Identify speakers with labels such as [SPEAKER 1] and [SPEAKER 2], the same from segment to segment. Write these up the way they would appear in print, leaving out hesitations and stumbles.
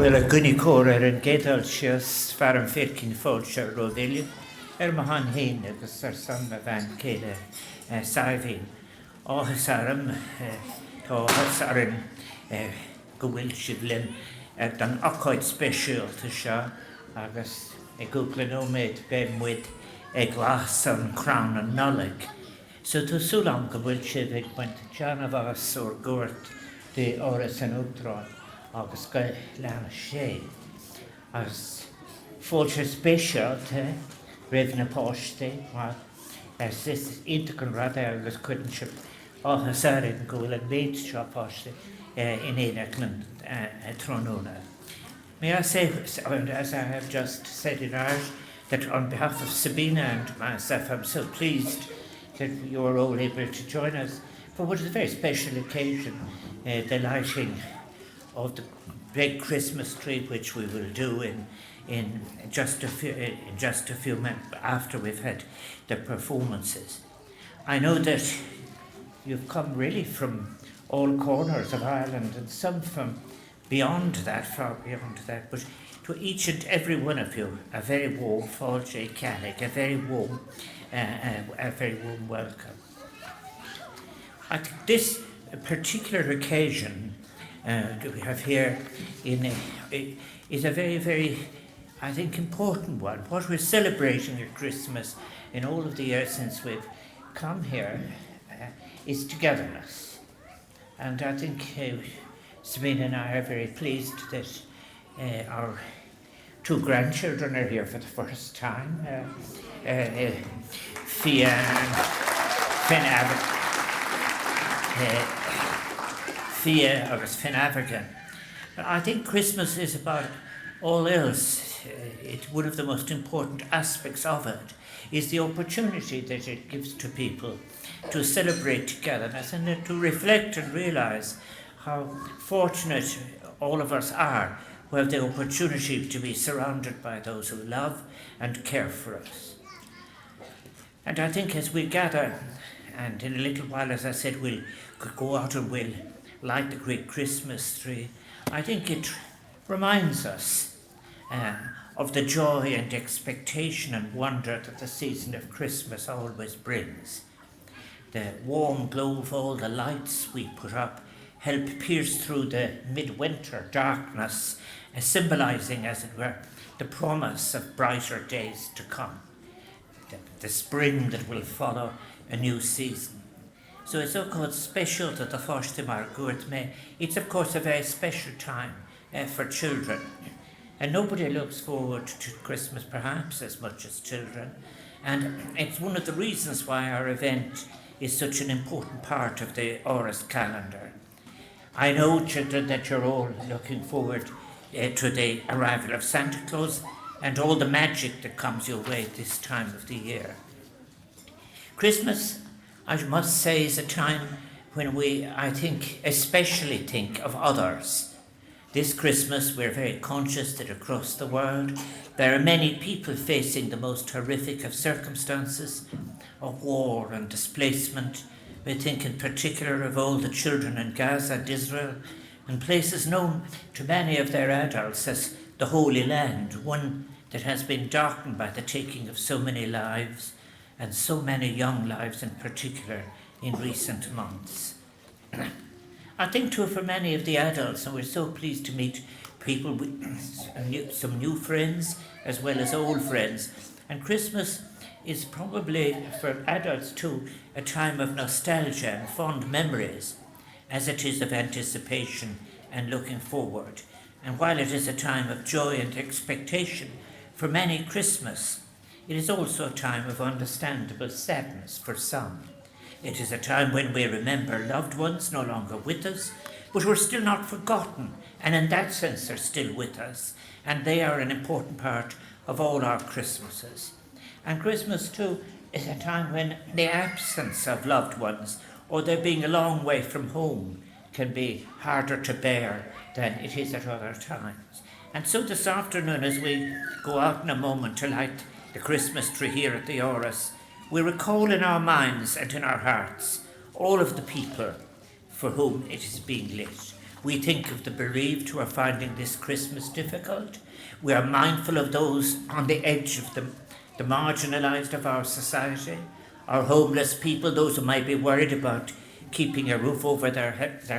[SPEAKER 1] Well, a gunny cór an gédal sios far an fércin fáilte rodéile mahan hain agus san a bhain céile saibhín. Áthas aram táthas aran go bhfuil siad linn don acáid speisialta seo agus gúpla nóméid ben muid glas an crown an nolig. So to súlam go bhfuil siad ag baint teanamhas o'r gúirt de Áras an Uachtaráin agus go leanna sé. As fáilte speisialta raibh na páiste as is intacan rada agus cuidann siad áthas airinn go bhfuil an méid seo páiste in éineachlan trónúna. May I say, as I have just said in Irish, that on behalf of Sabina and myself, I'm so pleased that you are all able to join us for what is a very special occasion, the lighting of the big Christmas tree, which we will do in just a few minutes after we've had the performances. I know that you've come really from all corners of Ireland and some from beyond that, far beyond that, but to each and every one of you, a very warm fáilte Catholic, a very warm welcome. I think this particular occasion that we have here is a very, very, I think, important one. What we're celebrating at Christmas in all of the years since we've come here is togetherness. And I think Sabina and I are very pleased that our two grandchildren are here for the first time, Fia and Finn African. I think Christmas is about all else. One of the most important aspects of it is the opportunity that it gives to people to celebrate togetherness and to reflect and realise how fortunate all of us are who have the opportunity to be surrounded by those who love and care for us. And I think as we gather, and in a little while, as I said, we'll go out and we'll light the great Christmas tree, I think it reminds us of the joy and expectation and wonder that the season of Christmas always brings. The warm glow of all the lights we put up help pierce through the midwinter darkness, symbolising, as it were, the promise of brighter days to come, the spring that will follow a new season. So it's of course special that the Fáiste mar Gúirt me. It's of course a very special time for children. And nobody looks forward to Christmas perhaps as much as children. And it's one of the reasons why our event is such an important part of the Áras calendar. I know, children, that you're all looking forward to the arrival of Santa Claus and all the magic that comes your way this time of the year. Christmas, I must say, is a time when we, I think, especially think of others. This Christmas, we're very conscious that across the world there are many people facing the most horrific of circumstances, of war and displacement. We think in particular of all the children in Gaza and Israel, and places known to many of their adults as the Holy Land, one that has been darkened by the taking of so many lives, and so many young lives in particular in recent months. I think too for many of the adults, and we're so pleased to meet people with some new friends as well as old friends, and Christmas is probably for adults too a time of nostalgia and fond memories, as it is of anticipation and looking forward. And while it is a time of joy and expectation, for many Christmas, it is also a time of understandable sadness for some. It is a time when we remember loved ones no longer with us, but who are still not forgotten, and in that sense are still with us, and they are an important part of all our Christmases. And Christmas too is a time when the absence of loved ones, or their being a long way from home, can be harder to bear than it is at other times. And so this afternoon, as we go out in a moment to light the Christmas tree here at the Áras, we recall in our minds and in our hearts all of the people for whom it is being lit. We think of the bereaved who are finding this Christmas difficult. We are mindful of those on the edge of the marginalised of our society, our homeless people, those who might be worried about keeping a roof over their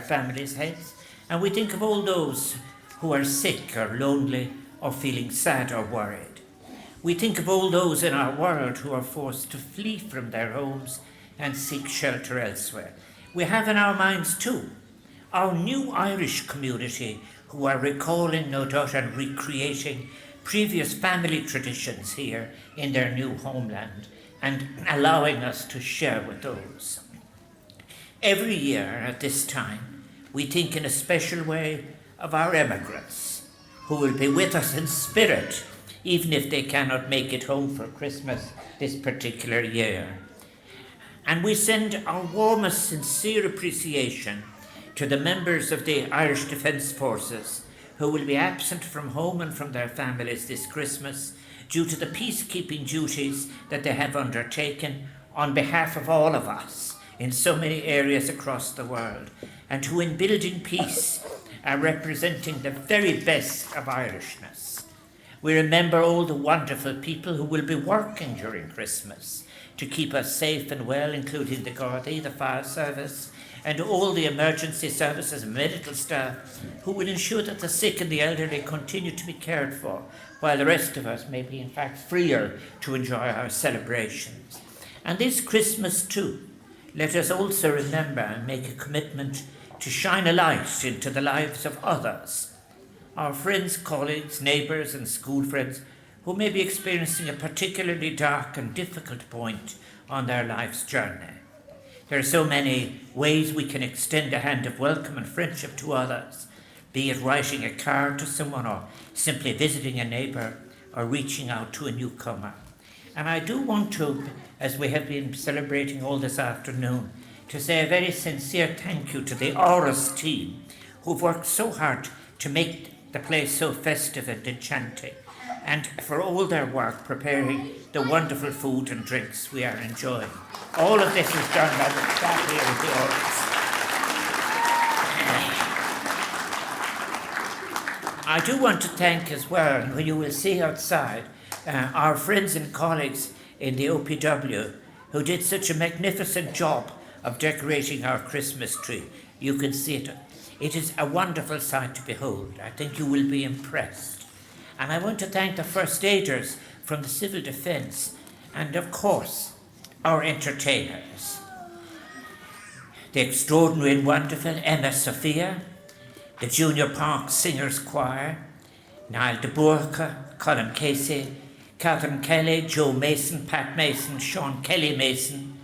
[SPEAKER 1] families' heads. And we think of all those who are sick or lonely or feeling sad or worried. We think of all those in our world who are forced to flee from their homes and seek shelter elsewhere. We have in our minds too our new Irish community who are recalling, no doubt, and recreating previous family traditions here in their new homeland and allowing us to share with those. Every year at this time, we think in a special way of our emigrants who will be with us in spirit, even if they cannot make it home for Christmas this particular year. And we send our warmest, sincere appreciation to the members of the Irish Defence Forces who will be absent from home and from their families this Christmas due to the peacekeeping duties that they have undertaken on behalf of all of us in so many areas across the world, and who in building peace are representing the very best of Irishness. We remember all the wonderful people who will be working during Christmas to keep us safe and well, including the Gardaí, the fire service, and all the emergency services and medical staff who will ensure that the sick and the elderly continue to be cared for, while the rest of us may be in fact freer to enjoy our celebrations. And this Christmas too, let us also remember and make a commitment to shine a light into the lives of others, our friends, colleagues, neighbours and school friends who may be experiencing a particularly dark and difficult point on their life's journey. There are so many ways we can extend a hand of welcome and friendship to others, be it writing a card to someone or simply visiting a neighbour or reaching out to a newcomer. And I do want to, as we have been celebrating all this afternoon, to say a very sincere thank you to the Áras team who've worked so hard to make the place so festive and enchanting, and for all their work preparing the wonderful food and drinks we are enjoying. All of this is done by the staff here at the Áras. I do want to thank as well, who you will see outside, our friends and colleagues in the OPW who did such a magnificent job of decorating our Christmas tree. You can see it. It is a wonderful sight to behold. I think you will be impressed. And I want to thank the first aiders from the Civil Defence and, of course, our entertainers. The extraordinary and wonderful Emma Sophia, the Junior Park Singers Choir, Niall de Burka, Colin Casey, Catherine Kelly, Joe Mason, Pat Mason, Sean Kelly Mason,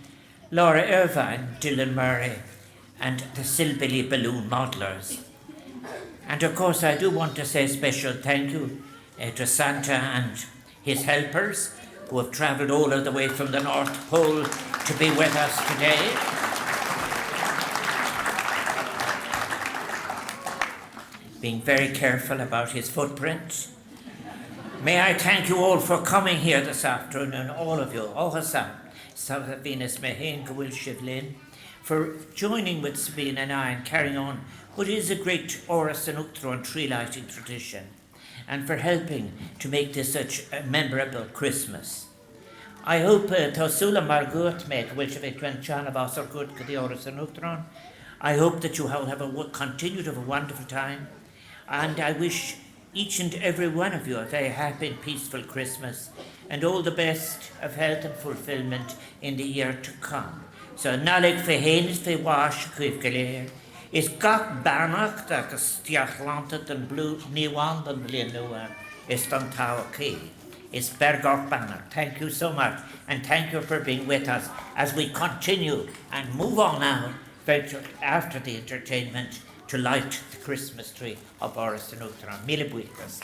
[SPEAKER 1] Laura Irvine, Dylan Murray, and the Silbilly Balloon Modelers. And of course I do want to say a special thank you to Santa and his helpers who have travelled all the way from the North Pole to be with us today. Being very careful about his footprints. May I thank you all for coming here this afternoon, all of you, Óhasán, Venus Mehain, Gawil Shivlin, for joining with Sabina and I and carrying on what is a great Áras and Uachtaráin tree lighting tradition, and for helping to make this such a memorable Christmas. I hope Tosula Margut met Wilchevik Chan of Osargut the Áras and Uachtaráin. I hope that you all have continued to have a wonderful time, and I wish each and every one of you a very happy and peaceful Christmas and all the best of health and fulfilment in the year to come. So nalig fe henis fe wash kuif galer is gach banach da stiachlantet and blue niwan dan blinua is dan tawaki. Is bergach banach. Thank you so much, and thank you for being with us as we continue and move on now after the entertainment to light the Christmas tree of Áras and Uachtaráin. Mille buíochas.